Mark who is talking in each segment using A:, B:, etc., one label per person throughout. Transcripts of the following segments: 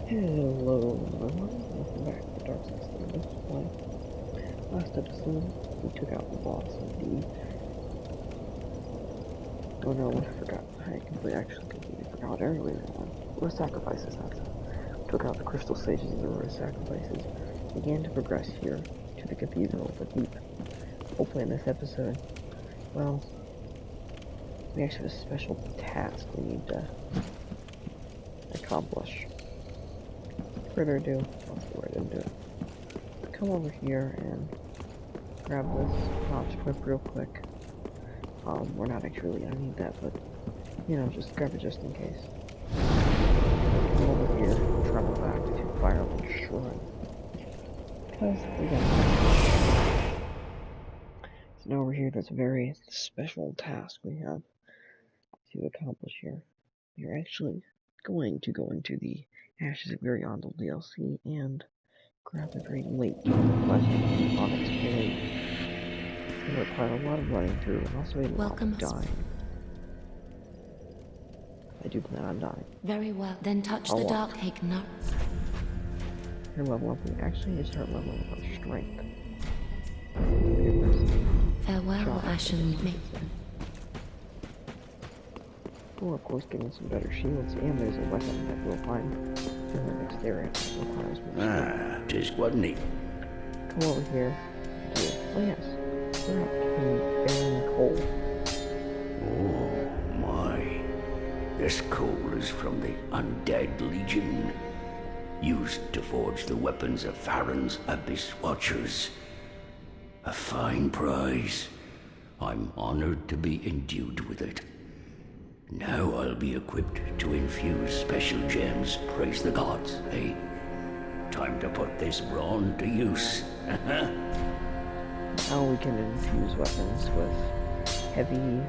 A: Hello everyone, welcome back to the Dark Souls 3 Loaf play. Last episode, we took out the boss of the... Oh no, I forgot. I completely forgot earlier on. Or sacrifices, that's it. Took out the crystal sages of the Road of Sacrifices. Began to progress here, to the Cathedral of the Deep. Hopefully in this episode, well, we actually have a special task we need to accomplish. Further ado, let's go right into it. Come over here and grab this notch whip real quick. We're not actually really gonna need that, but you know, just grab it just in case. Come over here and travel back to Fireland Shrine. Because we got so now over here there's a very special task we have to accomplish here. We're actually going to go into the Ashes of Ariandale DLC and grab the very late game legend of the Onyx Blade. It's going to require a lot of running through and also a lot of dying. I do plan on dying.
B: Very well. Then touch the dark cake nut.
A: Your level up, we actually need to start leveling up our strength.
B: Farewell, Ashen Mate.
A: Or of course getting some better shields, and there's a weapon that we'll find in the next area that requires more strength.
C: Tis wasn't it?
A: Come over here. Oh yes, we're at King Coal.
C: Oh my. This coal is from the Undead Legion, used to forge the weapons of Farron's Abyss Watchers. A fine prize. I'm honored to be endued with it. Now I'll be equipped to infuse special gems, praise the gods, eh? Time to put this brawn to use.
A: Now we can infuse weapons with heavy,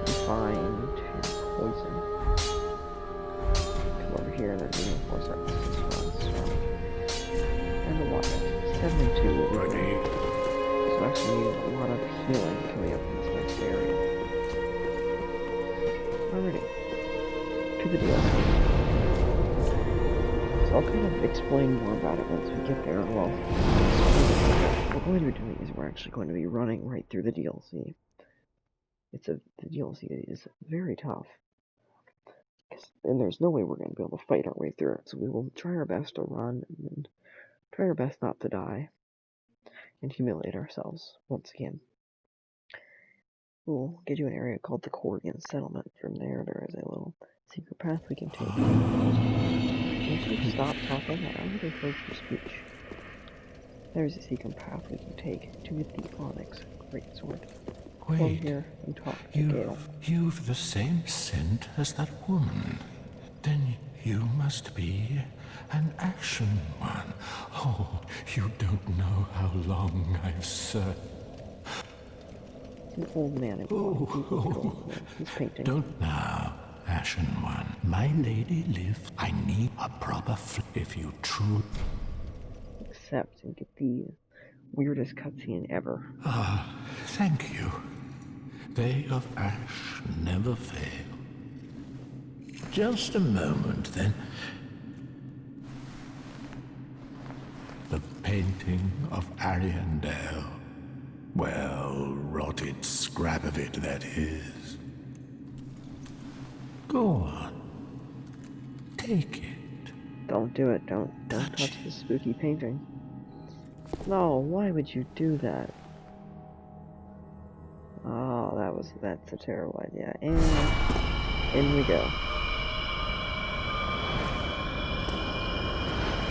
A: refined, and poison. Come over here and then reinforce our resistance runs. And the water. 72 will be ready. So actually need a lot of healing coming up in this next area. Alrighty. To the DLC. So I'll kind of explain more about it once we get there. Well, what we're going to be doing is we're actually going to be running right through the DLC. The DLC is very tough. And there's no way we're going to be able to fight our way through it. So we will try our best to run and try our best not to die and humiliate ourselves once again. We'll get you an area called the Corrigan Settlement. From there is a little secret path we can take. Once you stop talking, I already heard your speech. There's a secret path we can take to get the Onyx Greatsword. Come here and talk to Gale.
D: You've the same scent as that woman. Then you must be an Ashen One. Oh, you don't know how long I've served.
A: An old man he's painting.
D: Don't now, Ashen One. My lady lives. I need a proper if you truly
A: accept and get the weirdest cutscene ever.
D: Thank you. They of Ash never fail. Just a moment, then. The painting of Ariandale. Well, rotted scrap of it, that is. Go on. Take it.
A: Don't do it. Don't touch the spooky painting. No, why would you do that? Oh, that's a terrible idea. And in we go.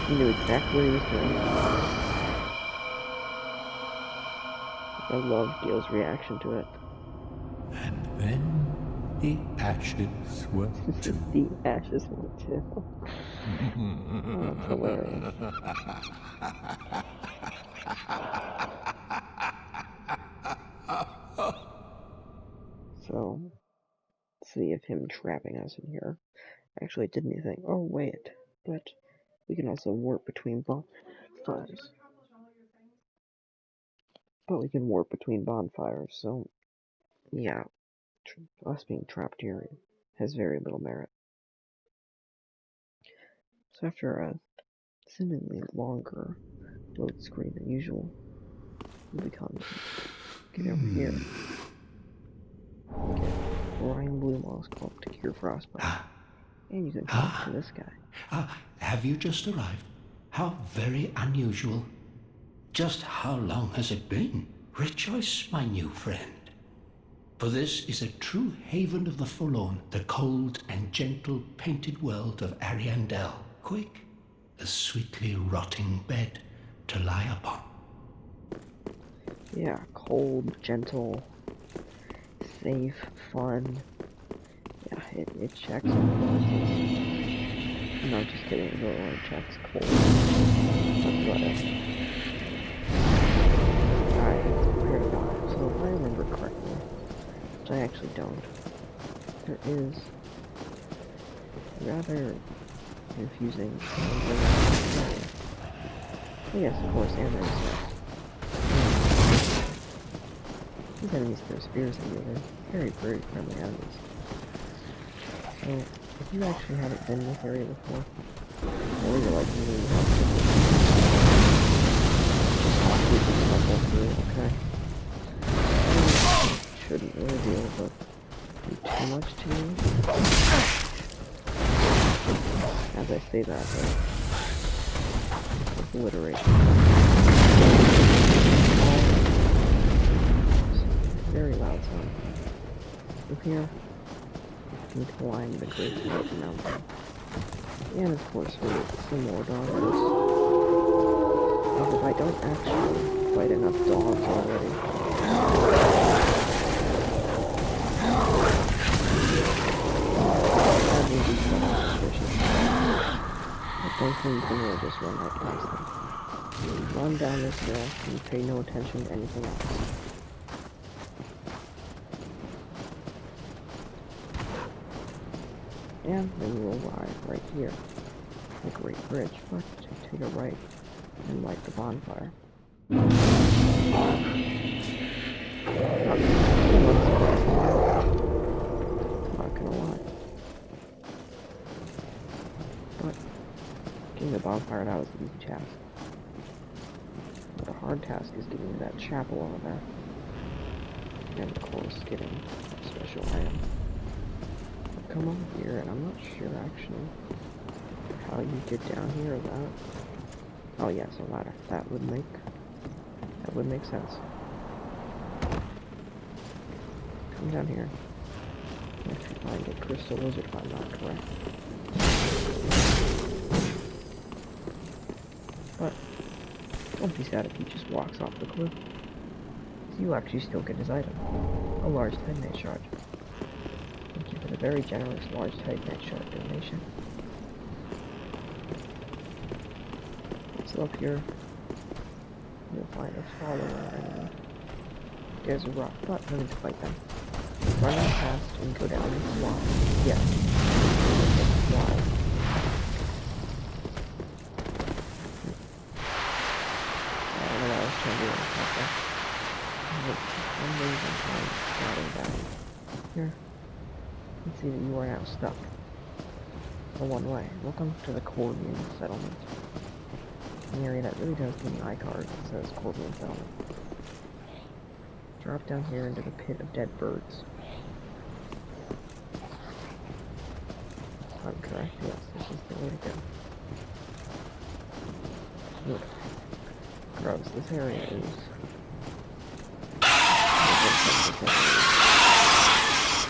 A: He knew exactly what he was doing. I love Gale's reaction to it.
D: And then the ashes were too.
A: The ashes were too. Oh, that's hilarious. So, see if him trapping us in here actually did anything. Oh wait, but we can also warp between bonfires. But we can warp between bonfires, so yeah, us being trapped here has very little merit. So after a seemingly longer load screen than usual, you become get over here. You get Ryan Blue Moss Club to cure frostbite. And you can talk to this guy.
E: Have you just arrived? How very unusual. Just how long has it been? Rejoice, my new friend. For this is a true haven of the forlorn, the cold and gentle painted world of Ariandale. Quick, a sweetly rotting bed to lie upon.
A: Yeah, cold, gentle, safe, fun. Yeah, it checks all the boxes. No, just kidding, it really only checks cold. Athletic. Alright, prepare to die. So if I remember correctly, which I actually don't, there is rather confusing. Oh yes, of course, and there's these enemies throw spears at you. They're very, very friendly enemies. So, if you actually haven't been in this area before, or you're like me, you have to just awkwardly stumble through, okay? Shouldn't really be able to do too much to you. As I say that, obliteration. Very loud sound. From here, you can climb the Great White Mountain. And of course, we get some more dogs. As if I don't actually fight enough dogs already. That may be somewhat suspicious. But thankfully you can really just run right past them. You run down this hill and you pay no attention to anything else. And then you will arrive right here, the Great Bridge, but take a right and light the bonfire. Not gonna lie. But getting the bonfire out is the easy task. The hard task is getting to that chapel over there. And of course getting a special item. Come over here, and I'm not sure actually how you get down here or that. Oh yes, a ladder. That would make sense. Come down here. If you find a crystal lizard, if I'm not correct. But don't be sad if he just walks off the cliff. You actually still get his item, a large titanite shard. Thank you for the very generous large titanite shard donation. So up here, you'll find a follower enemy. There's a rock, but no need to fight them. Run on past and go down this slide. Yes. Slide. I don't know what I was trying to do on top there. I'm losing time sliding down. Here. You can see that you are now stuck. The one way. Welcome to the Corvian settlement. An area that really does need an iCard that says Corvian settlement. Drop down here into the pit of dead birds. I'm correct, yes, this is the way to go. Look. Gross, this area is...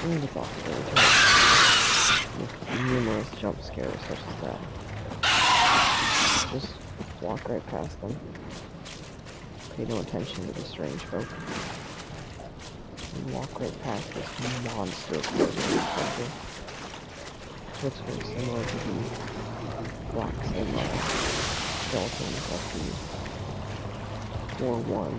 A: And it's also very terrible. With numerous jump scares such as that. Just walk right past them. Pay no attention to the strange folk. And walk right past this monster creature. Looks very similar to the blocks and skeletons of the 4-1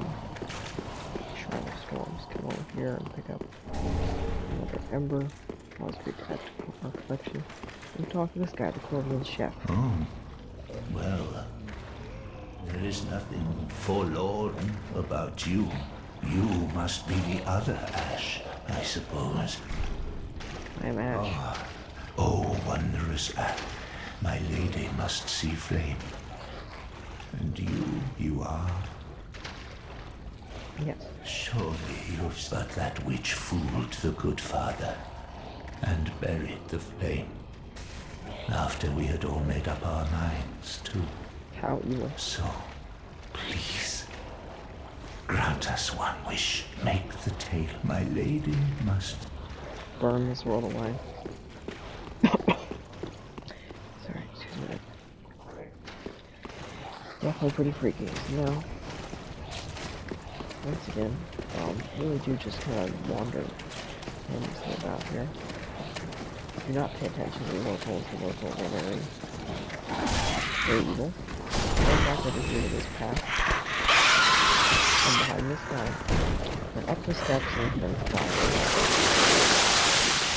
A: Shrine of Storms. Come over here and pick up another ember. Always great to add to our collection. And talk to this guy, the Corvian chef.
E: Oh, well, there is nothing forlorn about you. You must be the other Ash, I suppose.
A: I am Ash.
E: Oh, wondrous Ash. my lady must see flame. And you are?
A: Yes.
E: Surely you've but that witch fooled the good father and buried the flame after we had all made up our minds too.
A: How evil.
E: So, please, grant us one wish. Make the tale. My lady must
A: burn this world away. Sorry, excuse me. Definitely pretty freaky. So now, once again, really do just kind of wander aimlessly about here. Do not pay attention to the locals. The locals are very, very evil. Going back over here to this path. And behind this guy. And up the steps and then fire.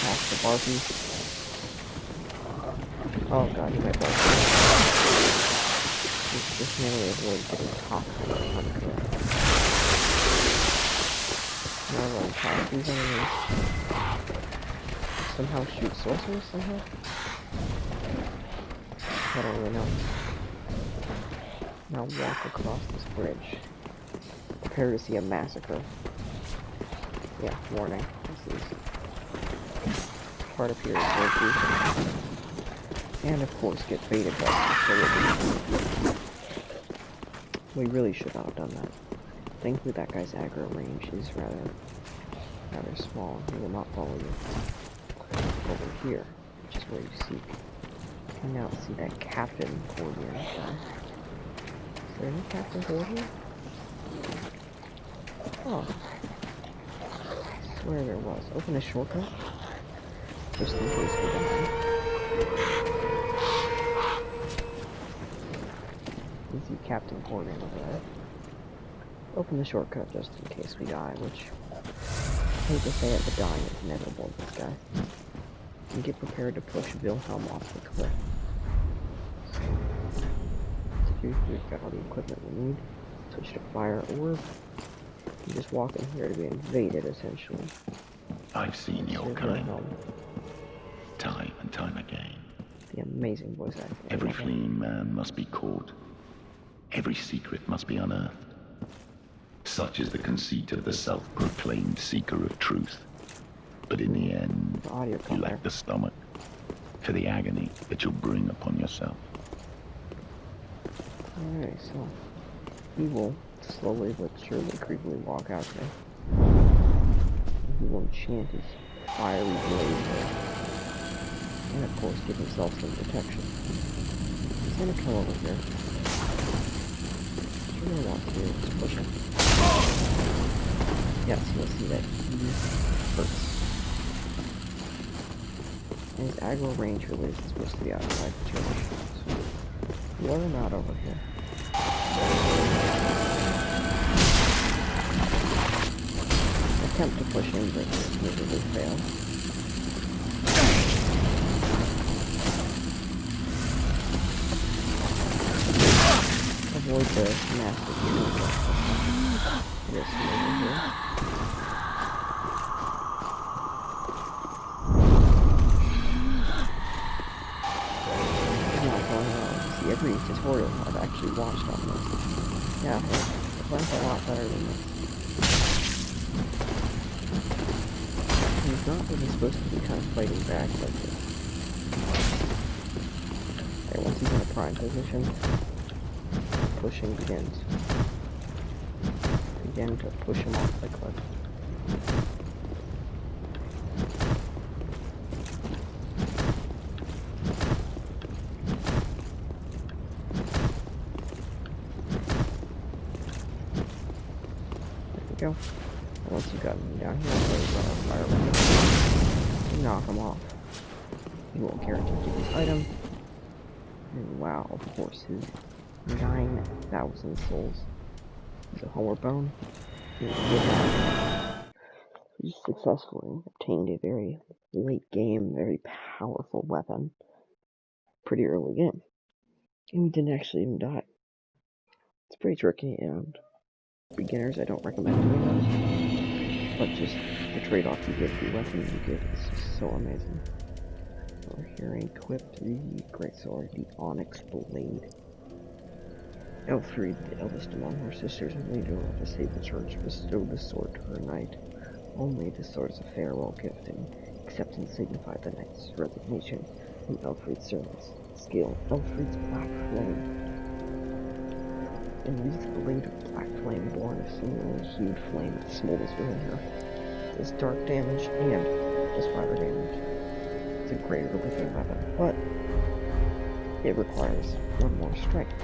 A: Past the Barbie. Oh god, he might bark. This nearly avoids getting caught on the cliff. Now run past these enemies. Somehow shoot sorcerers somehow? I don't really know. Now walk across this bridge. Prepare to see a massacre. Yeah, warning. This is part of here is very crucial. And of course get baited by the We really should not have done that. Thankfully that guy's aggro range is rather small. He will not follow you. Over here, which is where you seek. Can now see that Captain Courtier guy. Is there any Captain Courtier? Oh. I swear there was. Open a shortcut. Just in case we die. You see Captain Courtier over there. Open the shortcut just in case we die, which I hate to say it, but dying is inevitable with this guy. And get prepared to push Wilhelm off the cliff. So, we've got all the equipment we need. Switch to fire, or you just walk in here to be invaded, essentially.
D: I've seen your cunning, time and time again.
A: The amazing voice acting.
D: Every fleeing man must be caught. Every secret must be unearthed. Such is the conceit of the self-proclaimed seeker of truth. But in the end, you lack the stomach for the agony that you'll bring upon yourself.
A: Alright, so he will slowly but surely creepily walk out there. He will enchant his fiery blade there. And of course give himself some protection. He's gonna come over here. What you really want to do is push him. Yes, you'll see that he hurts. And his aggro range really is supposed to be outside the church. So lure him out over here. Attempt to push him, but just miserably fail. Avoid the massive this over here. See, every tutorial I've actually watched on this. Yeah, it went a lot better than this. He's not really supposed to be kind of fighting back like this. Okay, once he's in a prime position, pushing begins. Begin to push him off the cliff. Go. And once you got him down here, fire him. Knock him off. He won't guarantee to his item. And wow, of course, his 9,000 souls. He's a homeward bone. He successfully obtained a very late game, very powerful weapon. Pretty early game. And we didn't actually even die. It's pretty tricky, and beginners I don't recommend doing that, but just the trade-off you get, the weapons you get, is just so amazing. Over here, equipped the greatsword, the onyx blade. Elfried, the eldest among her sisters and leader to save the church, bestowed the sword to her knight. Only the sword is a farewell gift, and acceptance signified the knight's resignation from Elfried's service. Skill, Elfried's black flame. And uses the blade of black flame born of similarly hued flame that smolders within her. It does dark damage and just fire damage. It's a great relieving weapon, but it requires one more strength.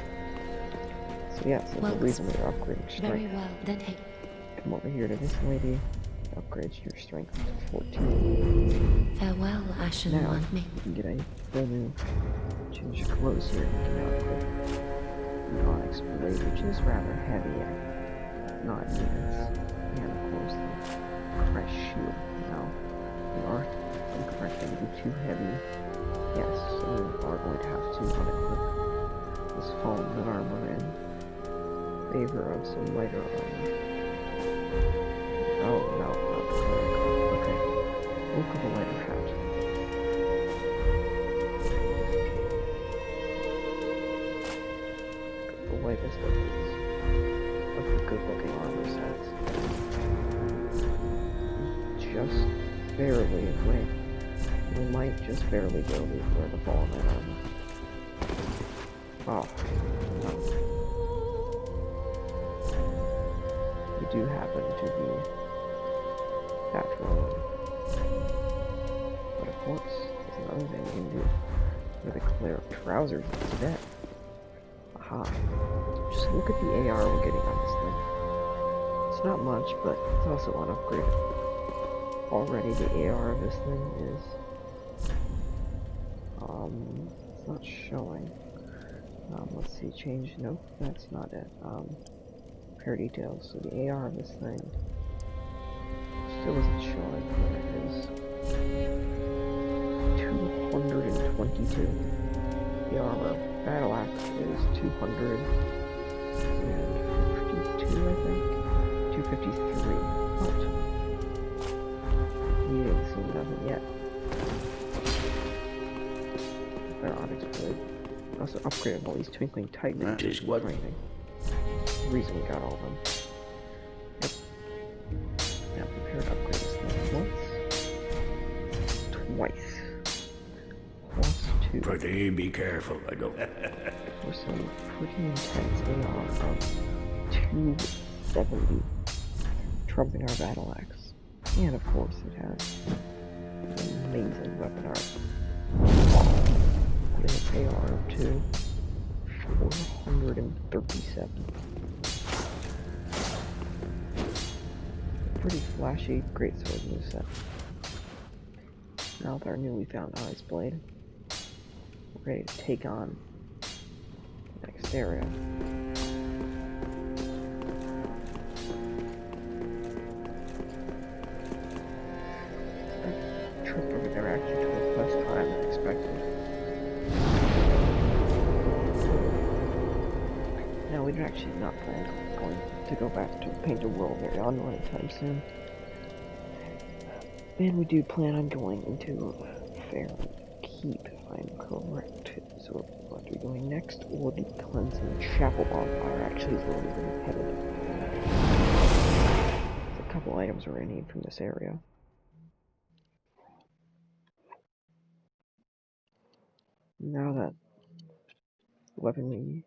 A: So yeah, so the reason we're upgrading strength.
B: Very well, then hey.
A: Come over here to this lady. Upgrades your strength to 14.
B: Farewell, Ashen
A: Now,
B: One.
A: you can get a full new change your clothes here. You can now equip the onyx blade, which is rather heavy and not units. And of course the crush shield. Now, you are incorrect, going to be too heavy. Yes, so you are going to have to unequip this fallen armor in favor of some lighter armor. Oh, no, not the cleric. Okay. We'll go the lighter hat. The lightest of these. Of the good-looking armor sets. Just barely wait. We might just barely go before the fallen armor. Oh, no. We do happen to be natural. But of course, there's another thing we can do. With a cleric trousers instead. Aha. Just look at the AR we're getting on this thing. It's not much, but it's also unupgraded. Already the AR of this thing is it's not showing. Let's see, change, nope, that's not it. Pair details, so the AR of this thing still isn't showing, but it is 222. The armor battle axe is 252, I think. 253, but you ain't seen nothing yet. Their onyx blade. Also upgraded all these twinkling titan.
C: That is what?
A: Training. The reason we got all of them. Yep. Now prepare to upgrade this thing once. Twice. Plus 2.
C: Pretty be careful, I don't.
A: For some pretty intense AR of 270. Trumping our battle axe. And of course it has amazing weapon art. With an AR of 2. 437. Pretty flashy greatsword moveset. Now with our newly found ice blade, we're ready to take on the next area. That trip over there actually took less time than expected. Now we're actually not planning on going to go back to the Painted World very on anytime soon. And we do plan on going into Fair Keep, if I'm correct. So what are we going next? Or the Cleansing Chapel bonfire actually is where we're going to be headed. There's a couple items we're going to need from this area. Now that the weapon we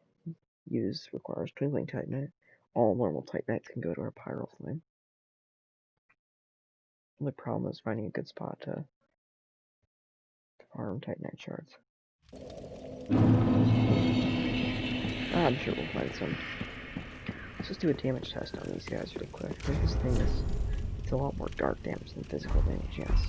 A: use requires Twinkling Titanite, all normal Titanites can go to our Pyro Flame. The problem is finding a good spot to farm Titanite shards. I'm sure we'll find some. Let's just do a damage test on these guys real quick. I think this thing is, it's a lot more dark damage than physical damage, yes.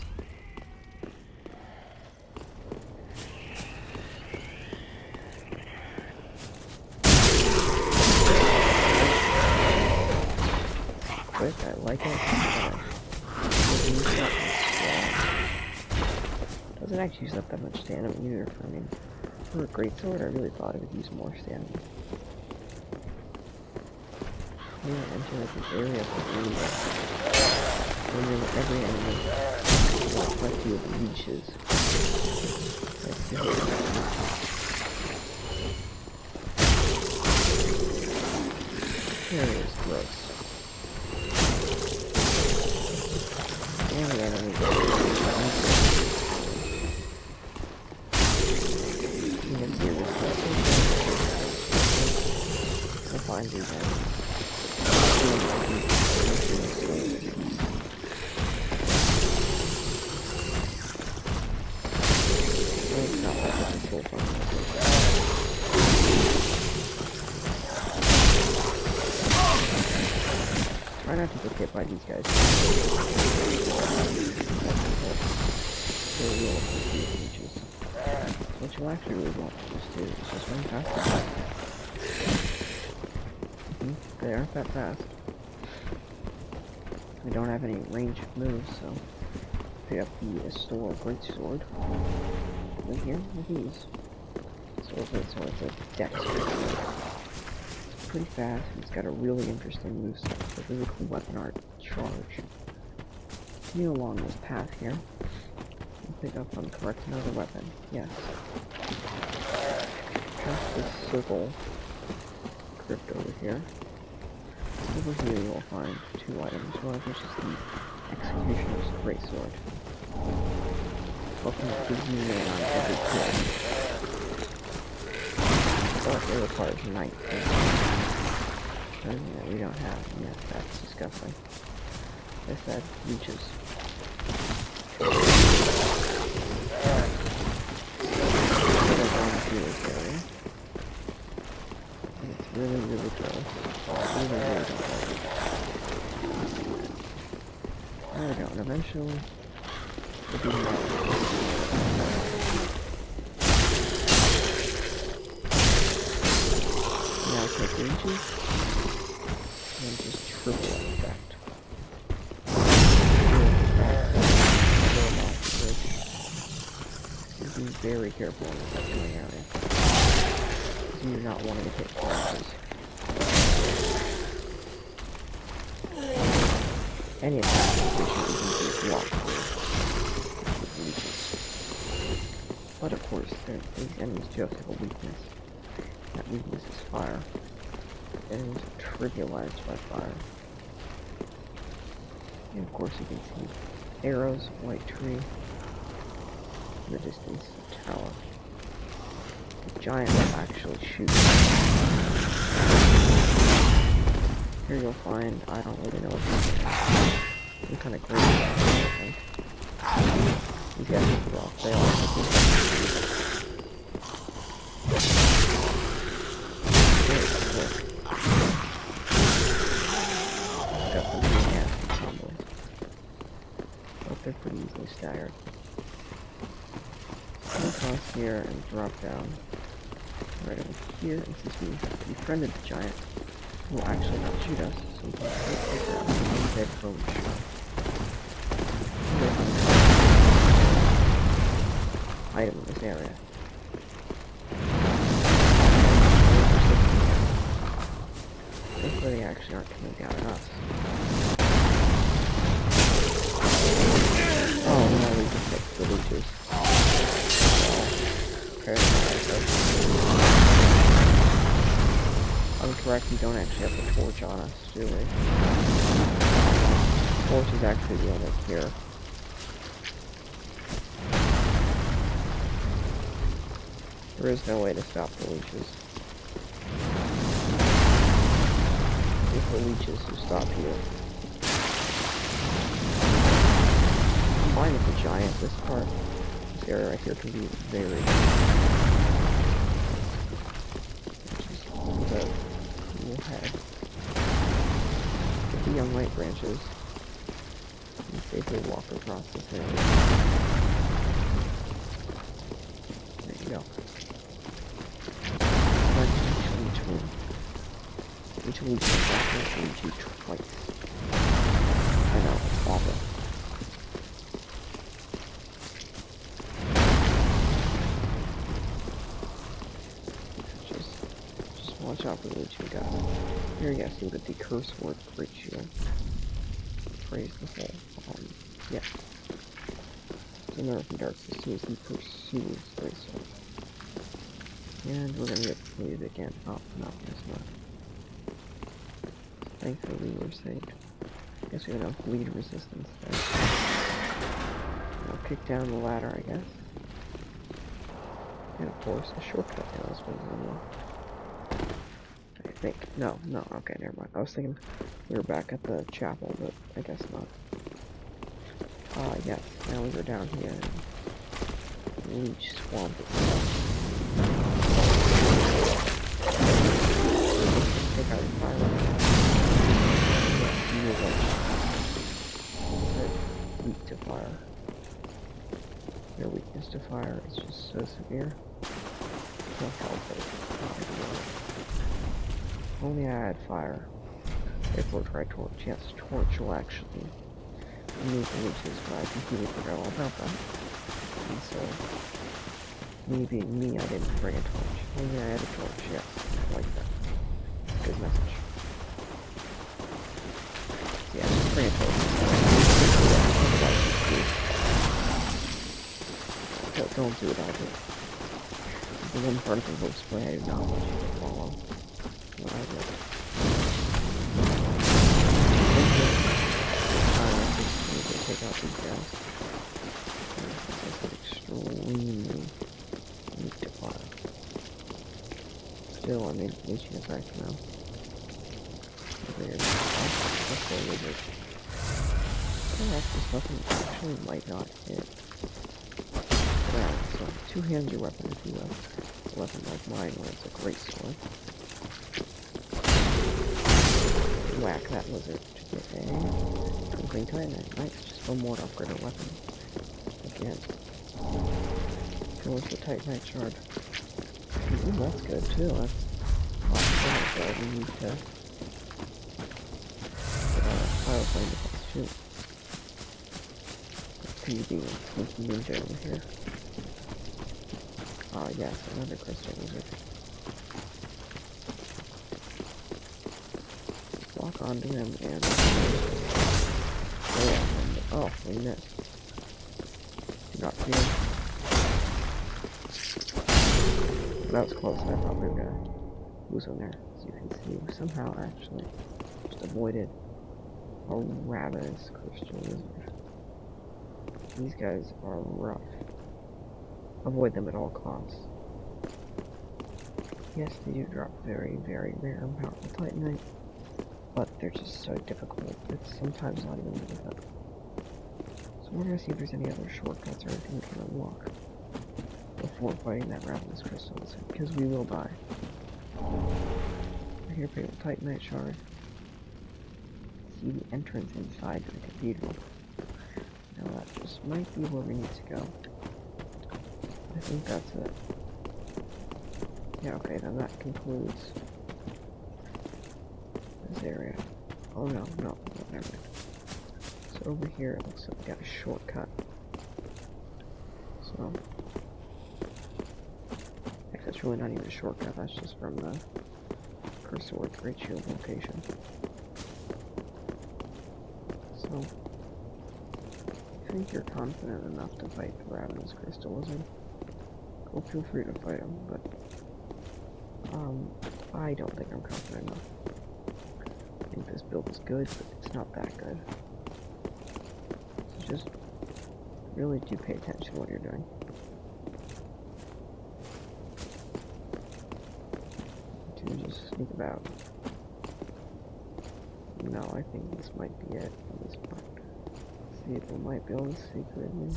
A: Quick, I like it. Doesn't actually use up that much stamina either. I mean, for a greatsword, I really thought it would use more stamina. We enter like an area of the room when every enemy plenty of leeches. There it is, gross. And the enemy you can see this I'll find these enemies. It's not like this is so fun. Try not to get hit by these guys. What you'll actually really want to just do is just run past them. They aren't that fast. We don't have any ranged moves, so pick up the great sword. Right here, with these. Great sword, it's a dex great sword. It's pretty fast, and it's got a really interesting moveset. It's a really cool weapon art charge. Continue along this path here. And pick up correct another weapon. Yes. Past this circle crypt over here. Over here you will find two items, one of which is the Executioner's Greatsword. Welcome to Disney on every kill. But it requires 19. Something that we don't have. Yeah, that's disgusting. I said, leeches. What I'm going to do this area. And it's really, really gross. Really, really gross. There we go, and eventually we'll be more. Now take leeches and just triple that effect. Be very careful in this upcoming area. You do not want to hit corners. Any attack you can be blocked with leeches. But of course, these enemies do have a weakness. That weakness is fire. Enemies are trivialized by fire. And of course you can see arrows, white tree, in the distance, tower. The giant will actually shoot. Here you'll find, I don't really know what this is. Some kind of great weapon, I think. These guys are rough. They all have this. Very quick. Got some really nasty combos. But they're pretty easily staggered. Come across here and drop down. Right over here, and since we befriended the giant, he will actually not shoot us, so we can take down the dead bone shot. Item in this area. Thankfully they actually aren't coming down on us. Oh no, we can fix the leeches. Okay, I'm correct, we don't actually have the torch on us, do we? The torch is actually the only cure. There is no way to stop the leeches. If the leeches will stop you. Combined with the giant, this part, this area right here can be very with a cool head. Get the young light branches and safely walk across this area. There you go. Each leech is actually leech you twice. I know, awful. Just watch out for the leech we got. Here you go, see what the curse word great shield. Praise the whole. Yeah. So nerve and dark pursues the pursues bracelet. And we're gonna get bleed again. Oh, no, it's not. Thankfully we're saved. Guess we have enough bleed resistance there. I'll kick down the ladder, I guess. And of course, a shortcut now has been unlocked. I think. No, okay, never mind. I was thinking we were back at the chapel, but I guess not. Yes, now we go down here and leech swamp itself. Take out your fire. Weak to fire. Their weakness to fire is just so severe. Can't help it. Only I had fire. Therefore, try chance torch will actually remove the leeches, but I completely forgot all about that. And so, me being me, I didn't bring a torch. Only I had a torch, yes. I like that. Good message. Yeah, just bring a torch. Don't do it, I did. The one part of the display I did not want you to follow. What I did. I just need to take out these guys. This is extremely weak to fire. Still, I mean, leeching effect now. This weapon actually might not hit. So, two-hand your weapon if you will. A weapon like mine where it's a great sword. Whack that lizard to get a twinkling titanite. Nice, just one more to upgrade our weapon. Again. Fill with the titanite shard. Ooh, that's good too. That's awesome. We need to get our fire flame defense too. PvD and sneaky ninja over here. Yes, another crystal lizard. Walk onto him and... Oh, we missed. Not here. That was close, I thought we were gonna lose on there. As you can see, we somehow actually just avoided a ravenous crystal lizard. These guys are rough. Avoid them at all costs. Yes, they do drop very, very rare amounts of titanite, but they're just so difficult, it's sometimes not even worth it. So we're gonna see if there's any other shortcuts or anything we can unlock before fighting that ravenous crystal lizard, because we will die. We're here for the titanite shard. See the entrance inside the cathedral. Now that just might be where we need to go. I think that's it. Yeah, okay, then that concludes this area. Oh no, never mind. So over here it looks like we got a shortcut. So, actually that's really not even a shortcut, that's just from the Cursor Great Shield location. So, I think you're confident enough to fight the Ravenous Crystal Lizard. Well, feel free to fight him, but I don't think I'm confident enough. I think this build is good, but it's not that good. So just really do pay attention to what you're doing. Do just sneak about. No, I think this might be it at this point. See if we might be able to secretly.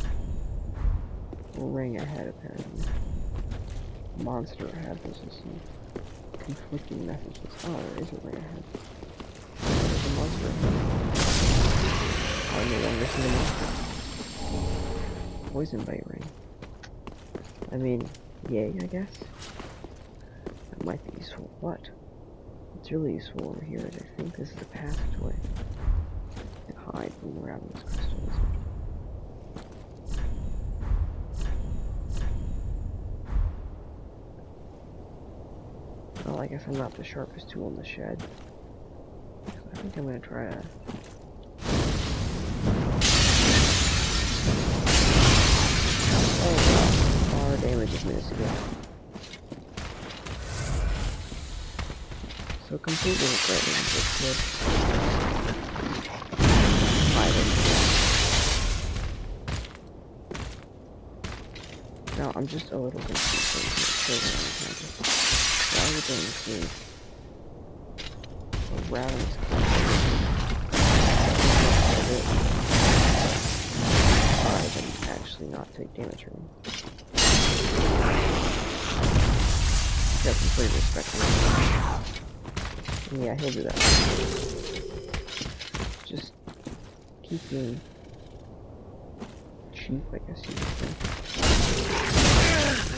A: We'll ring ahead apparently. Monster ahead, this is some conflicting messages. Oh, there is a ring ahead. There's a monster ahead. I no longer see the monster. Poison bite ring. I mean, yay, I guess. That might be useful. What? What's really useful over here is I think this is a passageway. And hide from the ravenous crystal lizard. Well, I guess I'm not the sharpest tool in the shed. So I think I'm gonna try to... damage is minuscule. So completely regretting this kid. Now I'm just a little confused. Why would they include a ravenous and actually not take damage from him? Got some pretty respect for him. Yeah, he'll do that. Just keep being cheap, I guess you could say.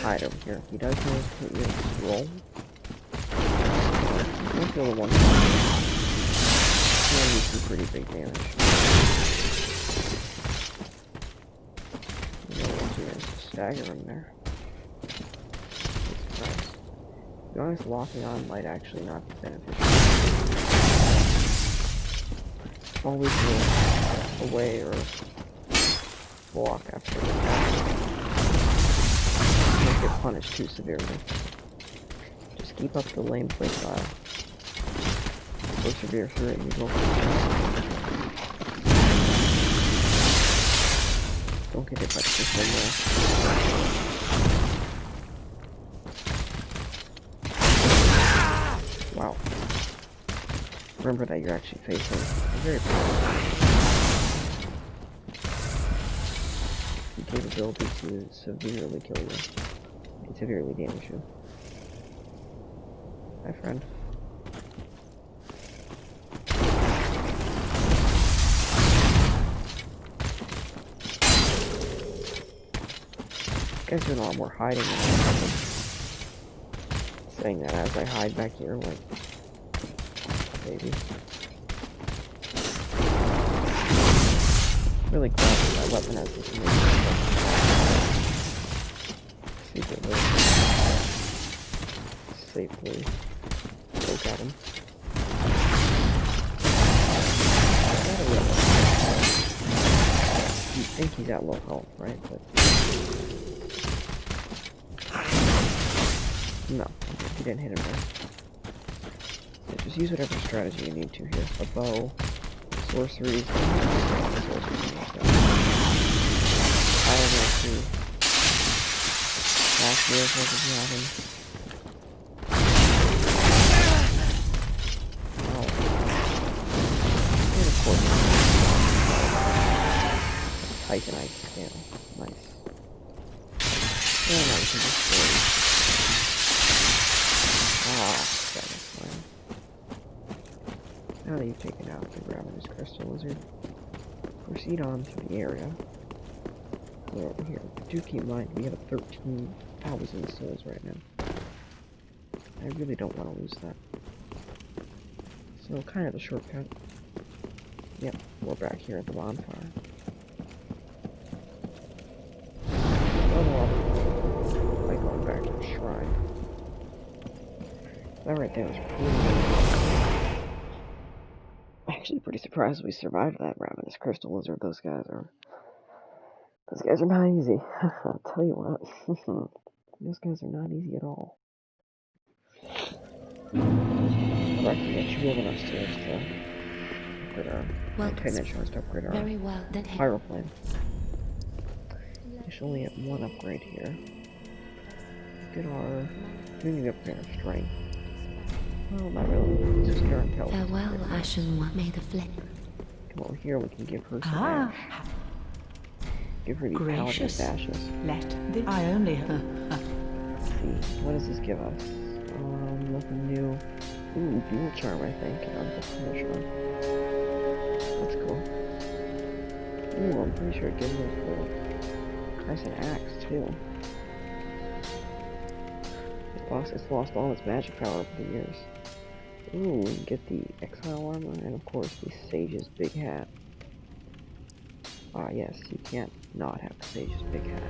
A: Hide over here. He does know to put you in his roll. He's gonna feel the one shot. He's gonna do some pretty big damage. You know what, you're gonna stagger him there. Surprise. To be honest, locking on might actually not be beneficial. Always move away or block after the attack. Don't get punished too severely. Just keep up the lame play style. Persevere through it and you go for the Don't get hit by the system there. Wow. Remember that you're actually facing a very powerful capability to severely kill you and severely damage you. Hi, friend. Guys doing a lot more hiding than I remember. Saying that as I hide back here, like, baby. Really glad that that weapon has this amazing secret way to safely poke at him. You think he's at low health, right? But no, he didn't hit him there. So just use whatever strategy you need to here. A bow, sorceries, I don't know to cast miracles if you have them. Oh. And of course, Titanite scale. Nice. And now we can just go. Ah, that was fine. Now that you've taken out the ravenous crystal lizard, proceed on to the area. We're over here. Do keep in mind, we have 13,000 souls right now. I really don't want to lose that. So, kind of a shortcut. Yep, we're back here at the bonfire. Level up by going back to the shrine. That right there was pretty good. Actually pretty surprised we survived that ravenous crystal lizard. Those guys are not easy. I'll tell you what. Those guys are not easy at all. I'd like to get you over upstairs to upgrade our Titanite shards to upgrade our pyroplane. We should only get one upgrade here. We need to upgrade our strength. Well, not really. Let's just get our intelligence.
B: Farewell, Ashen One. May the flame.
A: Come over here, we can give her some ash. Give her the paladin ashes.
F: I only
A: Let's see, what does this give us? Nothing new. Ooh, dual charm, I think, and I'm pretty sure. That's cool. Ooh, I'm pretty sure it gives us the Crescent Axe, too. It's lost all its magic power over the years. Ooh, we get the Exile Armor, and of course the Sage's Big Hat. Ah, yes, you can't not have the Sage's Big Hat.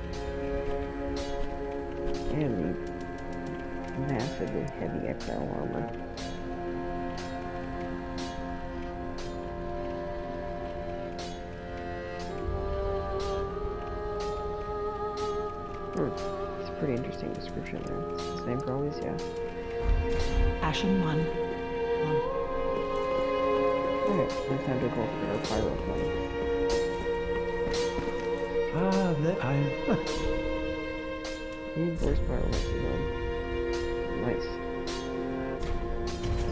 A: And the massively heavy Exile Armor. It's pretty interesting. interesting description there. It's the same for always, yeah.
F: Ashen 1.
A: Alright, now time to go for our pyro plane. Reinforced pyro plane. Nice.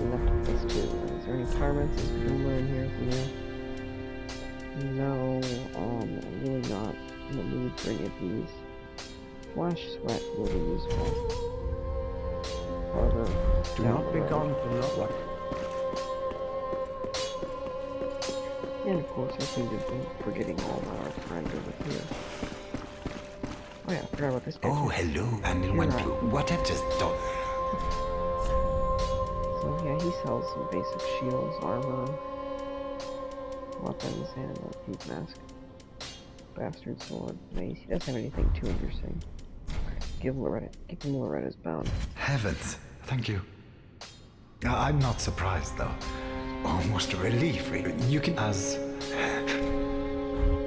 A: Enough to plus 2. Is there any pyromancies we can learn here from you? No, really not in the mood for any of these. Flash sweat will be useful. However,
G: Do not be gone for long.
A: And of course, I seem to be forgetting all about our friend over here. Oh yeah, I forgot about this guy.
H: Oh, hello, and in one what I've just done.
A: So yeah, he sells some basic shields, armor, weapons, and a heat mask. Bastard sword. Nice. He doesn't have anything too interesting. Give him Loretta's bound.
H: Heavens, thank you. I'm not surprised, though. Almost a relief. You can...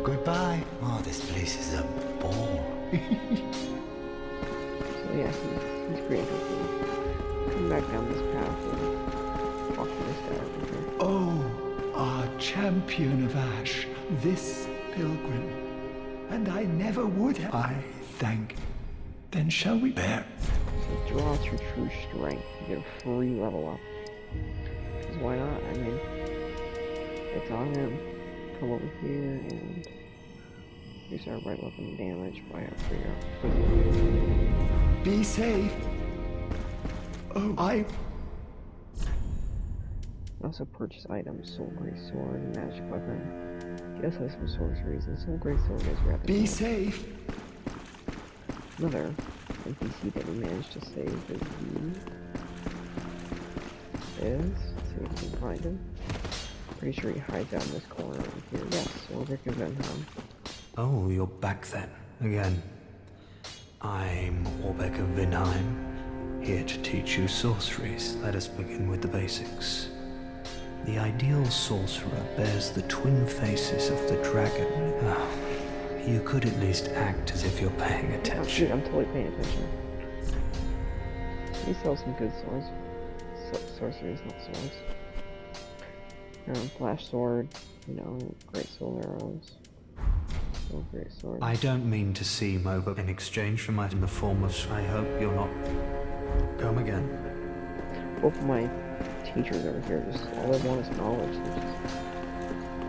H: Goodbye. Oh, this place is a bore.
A: So yeah, he's pretty interesting. Come back down this path and talk to this guy over here.
E: Oh, our champion of Ash, this pilgrim. And I never would have. I thank. Then shall we bear?
A: So draw to true strength. You get a free level up. Because why not? I mean, it's on him. Come over here and increase our right weapon damage by a free.
E: Be safe. Oh, I
A: Also purchase items, Soul Grey Sword, and Magic Weapon. He does have some sorceries, and Soul Grey Sword is rather
E: be
A: nice.
E: safe.
A: Another NPC that we managed to save is let's see if we can find him. Pretty sure he hides out in this corner over here. Yes, Ulrich of Venheim.
G: Oh, you're back then, again. I'm Orbeck of Vinheim, here to teach you sorceries. Let us begin with the basics. The ideal sorcerer bears the twin faces of the dragon. Oh, you could at least act as if you're paying
A: Oh,
G: attention.
A: shoot, I'm totally paying attention. He sells some good swords. Sorceries, not swords. Flash sword, great soul arrows. Soul great sword.
G: I don't mean to seem over in exchange for in the form of... I hope you're not... Come again.
A: Both of my teachers over here, just all they want is knowledge.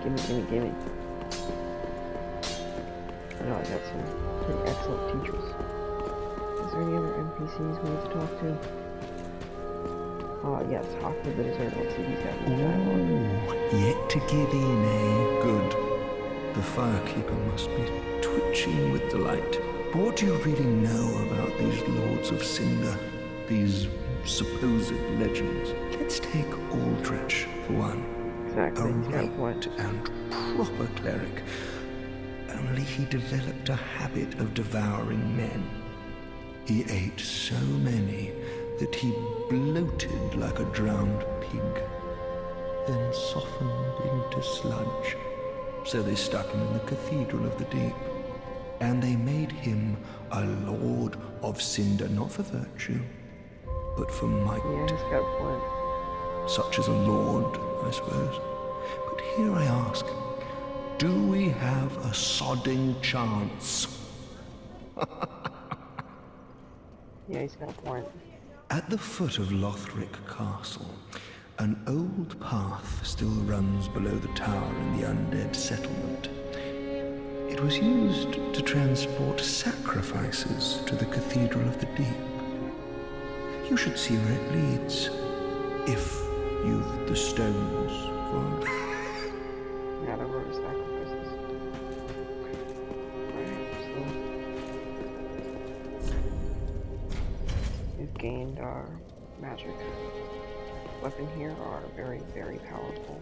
A: They just give me. I know I got some pretty excellent teachers. Is there any other NPCs we need to talk to? Yes, Hawk the Desert. Let's see if he's got any dialogue.
I: Ooh, yet to give in, eh? Good. The firekeeper must be twitching with delight. But what do you really know about these Lords of Cinder? These supposed legends? Let's take Aldrich, for one.
A: Exactly,
I: A
A: he's got a
I: right
A: point.
I: and proper cleric. Only he developed a habit of devouring men. He ate so many that he bloated like a drowned pig, then softened into sludge. So they stuck him in the Cathedral of the Deep, and they made him a Lord of Cinder, not for virtue, but for might.
A: Yeah, he's got a point.
I: Such as a lord, I suppose. But here I ask, do we have a sodding chance?
A: Yeah, he's got a point.
I: At the foot of Lothric Castle, an old path still runs below the tower in the undead settlement. It was used to transport sacrifices to the Cathedral of the Deep. You should see where it leads, if you've the stones for it.
A: Yeah, there were sacrifices. Alright, so we've gained our magic. Weapon here are very, very powerful.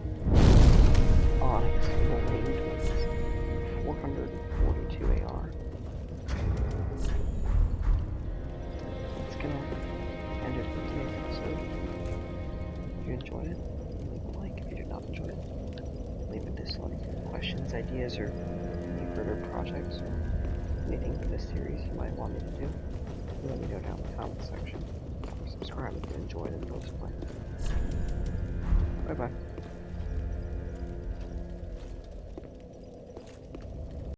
A: Onyx range with 442 AR. It's gonna end it for today's episode. If you enjoyed it, leave a like. If you did not enjoy it, leave a dislike. Questions, ideas, or any further projects or anything for this series you might want me to do, let me know down in the comment section. Subscribe if you enjoyed and post play. Bye bye.